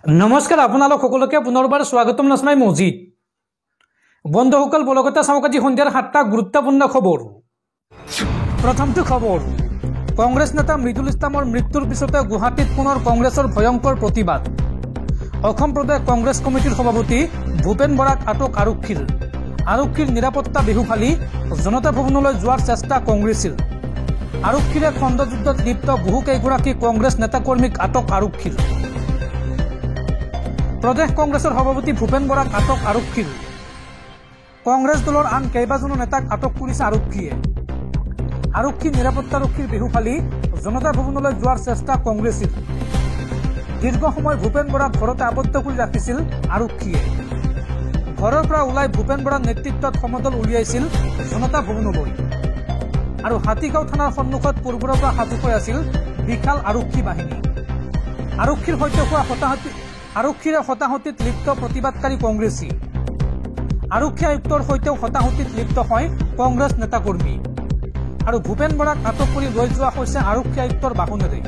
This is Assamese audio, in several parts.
নমস্কাৰ আপোনালোক সকলোকে পুনৰবাৰ স্বাগতম জনাই মজিদ বন্ধুসকল বলগতে চাওক আজি সন্ধিয়াৰ 7টা গুৰুত্বপূৰ্ণ খবৰ। প্ৰথমটো খবৰ, কংগ্ৰেছ নেতা মৃদুল ইছলামৰ মৃত্যুৰ পিছতে গুৱাহাটীত পুনৰ কংগ্ৰেছৰ ভয়ংকৰ প্ৰতিবাদ। অসম প্ৰদেশ কংগ্ৰেছ কমিটিৰ সভাপতি ভূপেন বৰাক আটক আৰক্ষীৰ নিৰাপত্তা বিহু ফালি জনতা ভৱনলৈ যোৱাৰ চেষ্টা কংগ্ৰেছীৰ। আৰক্ষীৰে খণ্ডযুদ্ধত লিপ্ত বহুকেইগৰাকী কংগ্ৰেছ নেতাকৰ্মীক আটক আৰক্ষীৰ। প্ৰদেশ কংগ্ৰেছৰ সভাপতি ভূপেন বৰাক আটক আৰক্ষীৰ। কংগ্ৰেছ দলৰ আন কেইবাজনো নেতাক আটক কৰিছে আৰক্ষীয়ে। আৰক্ষী নিৰাপত্তাৰক্ষীৰ বিহু ফালি জনতা ভৱনলৈ যোৱাৰ চেষ্টা কংগ্ৰেছীৰ। দীৰ্ঘ সময় ভূপেন বৰাক ঘৰতে আবদ্ধ কৰি ৰাখিছিল আৰক্ষীয়ে। ঘৰৰ পৰা ওলাই ভূপেন বৰাৰ নেতৃত্বত সমদল উলিয়াইছিল জনতা ভৱনলৈ। আৰু হাতীগাঁও থানাৰ সন্মুখত পূৰ্বৰ পৰা সাজু হৈ আছিল বিশাল আৰক্ষী বাহিনী। আৰক্ষীৰে হতাহতিত লিপ্ত প্ৰতিবাদকাৰী কংগ্ৰেছী। আৰক্ষী আয়ুক্তৰ সৈতেও হতাহতিত লিপ্ত হয় কংগ্ৰেছ নেতাকৰ্মী। আৰু ভূপেন বৰাক আটক কৰি লৈ যোৱা হৈছে আৰক্ষী আয়ুক্তৰ বাহনেৰে।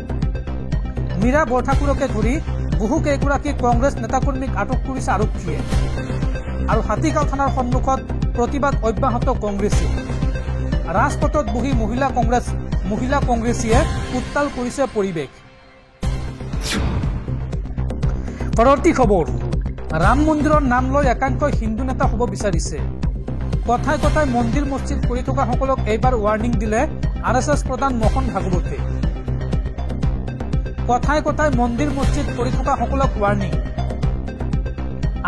মীৰা বৰঠাকুৰকে ধৰি বহুকেইগৰাকী কংগ্ৰেছ নেতাকৰ্মীক আটক কৰিছে আৰক্ষীয়ে। আৰু হাতীগাঁও থানাৰ সন্মুখত প্ৰতিবাদ অব্যাহত কংগ্ৰেছী। ৰাজপথত বহি মহিলা কংগ্ৰেছীয়ে উত্তাল কৰিছে পৰিৱেশ। পৰৱৰ্তী খবৰ, ৰাম মন্দিৰৰ নাম লৈ একাংশই হিন্দু নেতা হ'ব বিচাৰিছে। কথাই কথাই মন্দিৰ মছজিদ কৰি থকাসকলক এইবাৰ ৱাৰ্ণিং দিলে RSS প্ৰধান মোহন ভাগৱতে। কথাই কথাই মন্দিৰ মছজিদ কৰি থকাসকলক ৱাৰ্ণিং,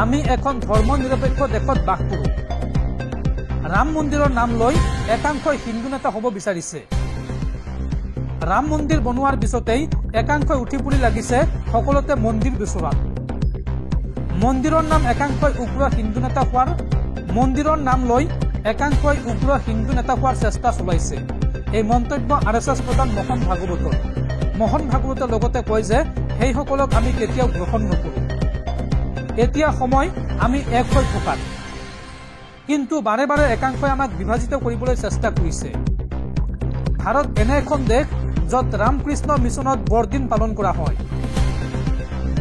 আমি এখন ধৰ্ম নিৰপেক্ষ দেশত বাস কৰোঁ। ৰাম মন্দিৰৰ নাম লৈ একাংশই হিন্দু নেতা হ'ব বিচাৰিছে। ৰাম মন্দিৰ বনোৱাৰ পিছতেই একাংশই উঠি পৰি লাগিছে সকলোতে মন্দিৰ বিচৰাত। মন্দিৰৰ নাম একাংশই উগ্ৰ হিন্দু নেতা হোৱাৰ চেষ্টা চলাইছে। এই মন্তব্য RSS প্ৰধান মোহন ভাগৱতৰ। মোহন ভাগৱতে লগতে কয় যে সেইসকলক আমি কেতিয়াও গ্ৰহণ নকৰোঁ। এতিয়া সময় আমি এক হৈ থকাত। কিন্তু বাৰে বাৰে একাংশই আমাক বিভাজিত কৰিবলৈ চেষ্টা কৰিছে। ভাৰত এনে এখন দেশ য'ত ৰামকৃষ্ণ মিছনত বৰদিন পালন কৰা হয়।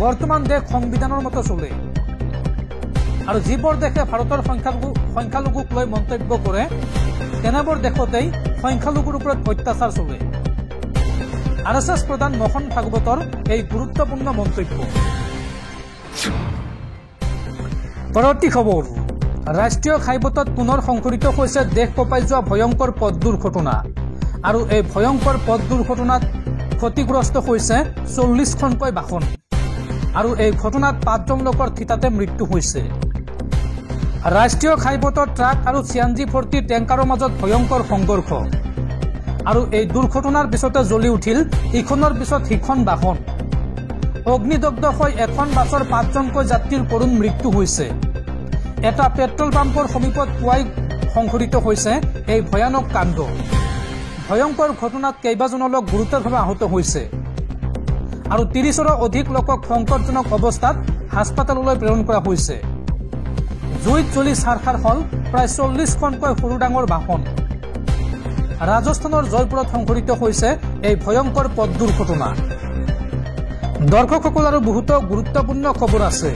বৰ্তমান দেশ সংবিধানৰ মতে চলে। আৰু যিবোৰ দেশে ভাৰতৰ সংখ্যালঘুক লৈ মন্তব্য কৰে তেনেবোৰ দেশতেই সংখ্যালঘুৰ ওপৰত অত্যাচাৰ চলে। RSS প্ৰধান মোহন ভাগৱতৰ এই গুৰুত্বপূৰ্ণ মন্তব্য। পৰৱৰ্তী খবৰ, ৰাষ্ট্ৰীয় ঘাইপথত পুনৰ সংঘটিত হৈছে দেশ কঁপাই যোৱা ভয়ংকৰ পথ দুৰ্ঘটনা। আৰু এই ভয়ংকৰ পথ দুৰ্ঘটনাত ক্ষতিগ্ৰস্ত হৈছে 40খনকৈ বাহন। আৰু এই ঘটনাত 5জন লোকৰ থিতাতে মৃত্যু হৈছে। ৰাষ্ট্ৰীয় ঘাইপথত ট্ৰাক আৰু CNG ভৰ্তি টেংকাৰৰ মাজত ভয়ংকৰ সংঘৰ্ষ। আৰু এই দুৰ্ঘটনাৰ পিছতে জ্বলি উঠিল ইখনৰ পিছত সিখন বাহন। অগ্নিদগ্ধ হৈ এখন বাছৰ 5জনকৈ যাত্ৰীৰ কৰুণ মৃত্যু হৈছে। এটা পেট্ৰল পাম্পৰ সমীপত পুৱাই সংঘটিত হৈছে এই ভয়ানক কাণ্ড। ভয়ংকৰ ঘটনাত কেইবাজনো লোক গুৰুতৰভাৱে আহত হৈছে। আৰু 30ৰো অধিক লোকক সংকটজনক অৱস্থাত হাস্পতাললৈ প্ৰেৰণ কৰা হৈছে। জুইত জ্বলি ছাৰখাৰ হ'ল প্ৰায় 40খনকৈ সৰু ডাঙৰ বাহন। ৰাজস্থানৰ জয়পুৰত সংঘটিত হৈছে এই ভয়ংকৰ পথ দুৰ্ঘটনা। দৰ্শকসকল আৰু বহুতো গুৰুত্বপূৰ্ণ খবৰ আছে।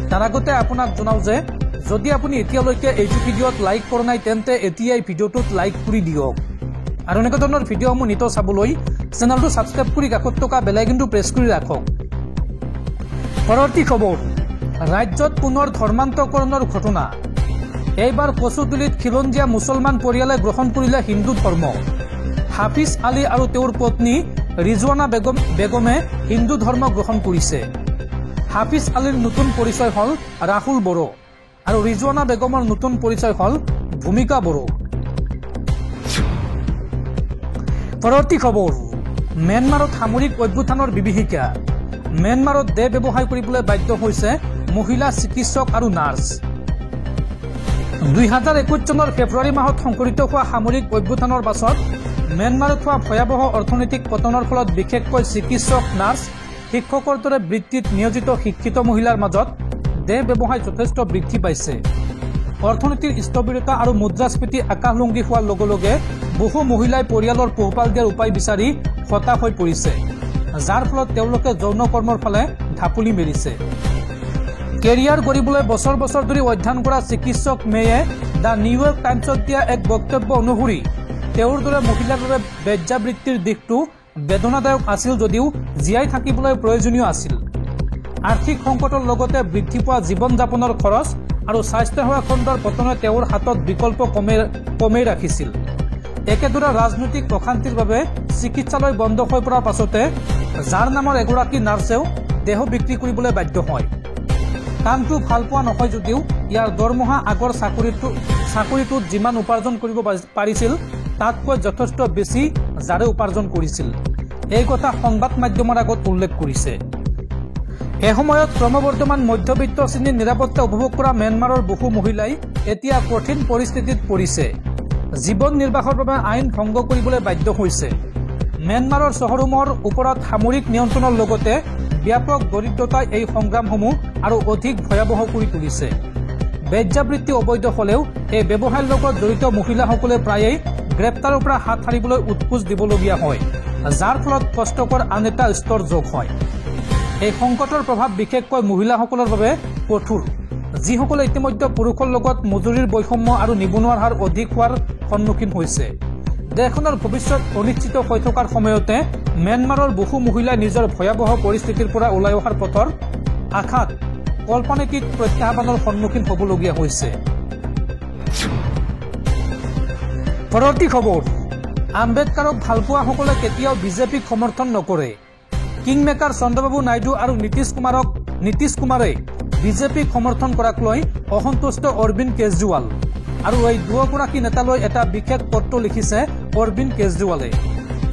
তাৰ আগতে আপোনাক জনাওঁ যে যদি আপুনি এতিয়ালৈকে এইটো ভিডিঅ'ত লাইক কৰা নাই তেন্তে এতিয়াই ভিডিঅ'টোত লাইক কৰি দিয়ক। আৰু এনেকুৱা ধৰণৰ ভিডিঅ'সমূহ নিতৌ চাবলৈ চেনেলটো ছাবস্ক্ৰাইব কৰি কাষত থকা বেল আইকনটো প্ৰেছ কৰি ৰাখক। পৰৱৰ্তী খবৰ, ৰাজ্যত পুনৰ ধৰ্মান্তকৰণৰ ঘটনা। এইবাৰ কচুতলিত খিলঞ্জীয়া মুছলমান পৰিয়ালে গ্ৰহণ কৰিলে হিন্দু ধৰ্ম। হাফিজ আলী আৰু তেওঁৰ পত্নী ৰিজৱানা বেগমে হিন্দু ধৰ্ম গ্ৰহণ কৰিছে। হাফিজ আলীৰ নতুন পৰিচয় হ'ল ৰাহুল বড়ো। আৰু ৰিজৱানা বেগমৰ নতুন পৰিচয় হ'ল ভূমিকা বড়ো। পৰৱৰ্তী খবৰ, ম্যানমাৰত সামৰিক অভ্যুত্থানৰ বিভীষিকা। ম্যানমাৰত দেহ ব্যৱসায় কৰিবলৈ বাধ্য হৈছে মহিলা চিকিৎসক আৰু নাৰ্ছ। 2021 চনৰ ফেব্ৰুৱাৰী মাহত সংঘটিত হোৱা সামৰিক অভ্যুত্থানৰ পাছত ম্যানমাৰত হোৱা ভয়াৱহ অৰ্থনৈতিক পতনৰ ফলত বিশেষকৈ চিকিৎসক, নাৰ্ছ, শিক্ষকৰ দৰে বৃত্তিত নিয়োজিত শিক্ষিত মহিলাৰ মাজত দেহ ব্যৱসায় যথেষ্ট বৃদ্ধি পাইছে। অৰ্থনীতিৰ স্থবিৰতা আৰু মুদ্ৰাস্ফীতি আকাশলংঘী হোৱাৰ লগে লগে বহু মহিলাই পৰিয়ালৰ পোহপাল দিয়াৰ উপায় বিচাৰি হতাশ হৈ পৰিছে, যাৰ ফলত তেওঁলোকে যৌন কৰ্মৰ ফালে ঢাপলি মেলিছে। কেৰিয়াৰ কৰিবলৈ বছৰ বছৰ ধৰি অধ্যয়ন কৰা চিকিৎসক মেয়ে দ্য নিউয়ৰ্ক টাইমছত দিয়া এক বক্তব্য অনুসৰি তেওঁৰ দৰে মহিলাৰ বাবে বেশ্যাবৃত্তিৰ দিশটো বেদনাদায়ক আছিল যদিও জীয়াই থাকিবলৈ প্ৰয়োজনীয় আছিল। আৰ্থিক সংকটৰ লগতে বৃদ্ধি পোৱা জীৱন যাপনৰ খৰচ আৰু স্বাস্থ্যসেৱা খণ্ডৰ পতনে তেওঁৰ হাতত বিকল্প কমেই ৰাখিছিল। একেদৰে ৰাজনৈতিক অশান্তিৰ বাবে চিকিৎসালয় বন্ধ হৈ পৰাৰ পাছতে যাৰ নামৰ এগৰাকী নাৰ্ছেও দেহ বিক্ৰী কৰিবলৈ বাধ্য হয়। কামটো ভাল পোৱা নহয় যদিও ইয়াৰ দৰমহা আগৰ চাকৰিটোত যিমান উপাৰ্জন কৰিব পাৰিছিল তাতকৈ যথেষ্ট বেছি যাৰে উপাৰ্জন কৰিছিল। এই কথা সংবাদ মাধ্যমৰ আগত উল্লেখ কৰিছে। এসময়ত ক্ৰমবৰ্ধমান মধ্যবিত্ত শ্ৰেণীৰ নিৰাপত্তা উপভোগ কৰা ম্যানমাৰৰ বহু মহিলাই এতিয়া কঠিন পৰিস্থিতিত পৰিছে। জীৱন নিৰ্বাহৰ বাবে আইন ভংগ কৰিবলৈ বাধ্য হৈছে। ম্যানমাৰৰ চহৰসমূহৰ ওপৰত সামৰিক নিয়ন্ত্ৰণৰ লগতে ব্যাপক দৰিদ্ৰতাই এই সংগ্ৰামসমূহ আৰু অধিক ভয়াৱহ কৰি তুলিছে। বেশ্যাবৃত্তি অবৈধ হলেও এই ব্যৱসায়ৰ লগত জড়িত মহিলাসকলে প্ৰায়েই গ্ৰেপ্তাৰৰ পৰা হাত সাৰিবলৈ উৎকোচ দিবলগীয়া হয়, যাৰ ফলত কষ্টকৰ আন এটা স্তৰ যোগ হয়। এই সংকটৰ প্ৰভাৱ বিশেষকৈ মহিলাসকলৰ বাবে কঠোৰ, যিসকলে ইতিমধ্যে পুৰুষৰ লগত মজুৰিৰ বৈষম্য আৰু নিবনুৱাৰ হাৰ অধিক হোৱাৰ সন্মুখীন হৈছে। দেশখনৰ ভৱিষ্যত অনিশ্চিত হৈ থকাৰ সময়তে ম্যানমাৰৰ বহু মহিলাই নিজৰ ভয়াৱহ পৰিস্থিতিৰ পৰা ওলাই অহাৰ পথৰ আশাত কল্পনাতীত প্ৰত্যাহ্বানৰ সন্মুখীন হ'বলগীয়া হৈছে। পৰৱৰ্তী খবৰ, আম্বেদকাৰক ভালপোৱাসকলে কেতিয়াও বিজেপিক সমৰ্থন নকৰে। কিংমেকাৰ চন্দ্ৰবাবু নাইডু আৰু নীতিশ কুমাৰে বিজেপিক সমৰ্থন কৰাক লৈ অসন্তুষ্ট অৰবিন্দ কেজৰিৱাল আৰু এই দুয়োগৰাকী নেতালৈ এটা বিশেষ পত্ৰ লিখিছে অৰবিন্দ কেজৰিৱালে।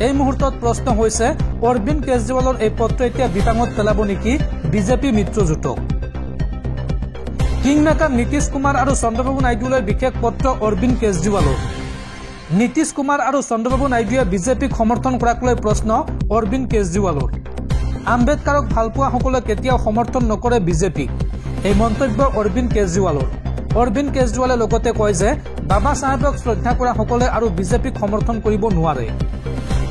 এই মুহূৰ্তত প্ৰশ্ন হৈছে অৰবিন্দ কেজৰিৱালৰ এই পত্ৰ এতিয়া বিপাঙত পেলাব নেকি বিজেপি মিত্ৰজোঁটক। কিংমেকাৰ নীতিশ কুমাৰ আৰু চন্দ্ৰবাবু নাইডুলৈ বিশেষ পত্ৰ অৰবিন্দ কেজৰিৱালৰ। নীতিশ কুমাৰ আৰু চন্দ্ৰবাবু নাইডুৱে বিজেপিক সমৰ্থন কৰাক লৈ প্ৰশ্ন অৰবিন্দ কেজৰিৱালৰ। আম্বেদকাৰক ভালপোৱাসকলে কেতিয়াও সমৰ্থন নকৰে বিজেপিক, এই মন্তব্য অৰবিন্দ কেজৰিৱালৰ। অৰবিন্দ কেজৰিৱালে লগতে কয় যে বাবা চাহেবক শ্ৰদ্ধা কৰা সকলে আৰু বিজেপিক সমৰ্থন কৰিব নোৱাৰে।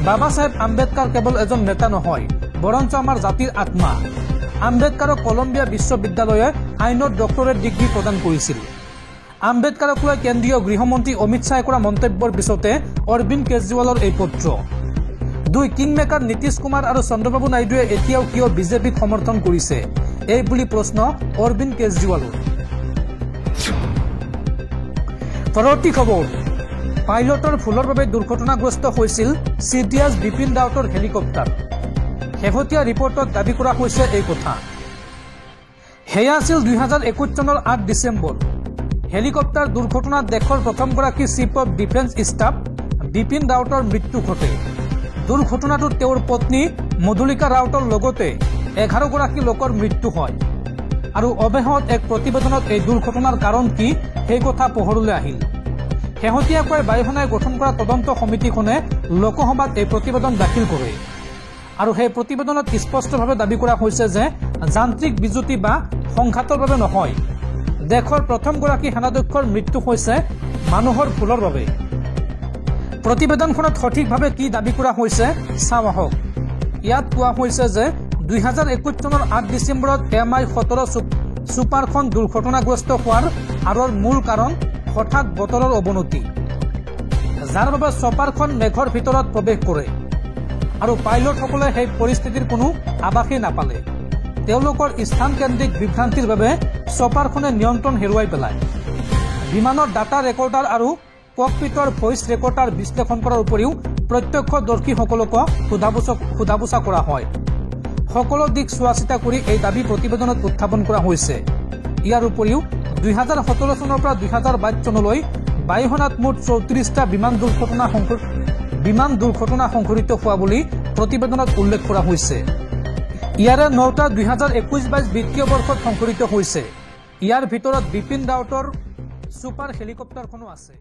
বাবা চাহেব আম্বেদকাৰ কেৱল এজন নেতা নহয়, বৰঞ্চ আমাৰ জাতিৰ আত্মা। আম্বেদকাৰক কলম্বিয়া বিশ্ববিদ্যালয়ে আইনত ডক্টৰেট ডিগ্ৰী প্ৰদান কৰিছিল। আম্বেদকাৰক লৈ কেন্দ্ৰীয় গৃহমন্ত্ৰী অমিত শ্বাহে কৰা মন্তব্যৰ পিছতে অৰবিন্দ কেজৰিৱালৰ এই পত্ৰ। 2. কিংমেকাৰ নীতিশ কুমাৰ আৰু চন্দ্ৰবাবু নাইডুৱে এতিয়াও কিয় বিজেপিক সমৰ্থন কৰিছে, এই বুলি প্ৰশ্ন অৰবিন্দ কেজৰিৱালৰ। পৰৱৰ্তী খবৰ, পাইলটৰ ভুলৰ বাবে দুৰ্ঘটনাগ্ৰস্ত হৈছিল চিডিএছ বিপিন ৰাৱতৰ হেলিকপ্টাৰ। শেহতীয়া ৰিপৰ্টত দাবী কৰা হৈছে এই কথা। সেয়া আছিল 2021 চনৰ 8 ডিচেম্বৰ। হেলিকপ্টাৰ দুৰ্ঘটনাত দেশৰ প্ৰথমগৰাকী chief of defence staff Bipin ৰাৱতৰ মৃত্যু ঘটে। দুৰ্ঘটনাটোত তেওঁৰ পত্নী মধুলিকা ৰাৱতৰ লগতে 11 গৰাকী লোকৰ মৃত্যু হয় আৰু অৱশেষত এক প্ৰতিবেদনত এই দুৰ্ঘটনাৰ কাৰণ কি সেই কথা পোহৰলৈ আহিল। শেহতীয়াকৈ বায়ুসেনাই গঠন কৰা তদন্ত সমিতিখনে লোকসভাত এই প্ৰতিবেদন দাখিল কৰে আৰু সেই প্ৰতিবেদনত স্পষ্টভাৱে দাবী কৰা হৈছে যে যান্ত্ৰিক বিজুতি বা সংঘাতৰ বাবে নহয়, দেশৰ প্ৰথমগৰাকী সেনাধ্যক্ষৰ মৃত্যু হৈছে মানুহৰ ভুলৰ বাবে। প্ৰতিবেদনখনত সঠিকভাৱে কি দাবী কৰা হৈছে চাওঁ আহক। ইয়াত কোৱা হৈছে যে 2021 চনৰ 8 ডিচেম্বৰত MI-17 ছুপাৰখন দুৰ্ঘটনাগ্ৰস্ত হোৱাৰ আঁৰৰ মূল কাৰণ হঠাৎ বতৰৰ অৱনতি, যাৰ বাবে ছপাৰখন মেঘৰ ভিতৰত প্ৰৱেশ কৰে আৰু পাইলটসকলে সেই পৰিস্থিতিৰ কোনো আভাসেই নাপালে। তেওঁলোকৰ স্থানকেন্দ্ৰিক বিভ্ৰান্তিৰ বাবে ছপাৰখনে নিয়ন্ত্ৰণ হেৰুৱাই পেলায়। বিমানৰ ডাটা ৰেকৰ্ডাৰ আৰু ককপিটৰ ভইচ ৰেকৰ্ডাৰ বিশ্লেষণ কৰাৰ উপৰিও প্ৰত্যক্ষদৰ্শীসকলক সোধা-পোছা কৰা হয়। সকলো দিশ চোৱা চিতা কৰি এই দাবী প্ৰতিবেদনত উত্থাপন কৰা হৈছে। ইয়াৰ উপৰিও 2017 চনৰ পৰা 2022 চনলৈ বায়ুসেনাত মুঠ 34টা বিমান দুৰ্ঘটনা সংঘটিত হোৱা বুলি প্ৰতিবেদনত উল্লেখ কৰা হৈছে। ইয়াৰে 9টা 2021-22 বিত্তীয় বৰ্ষত সংঘটিত হৈছে। ইয়াৰ ভিতৰত বিপিন ৰাৱতৰ ছুপাৰ হেলিকপ্টাৰখনো আছে।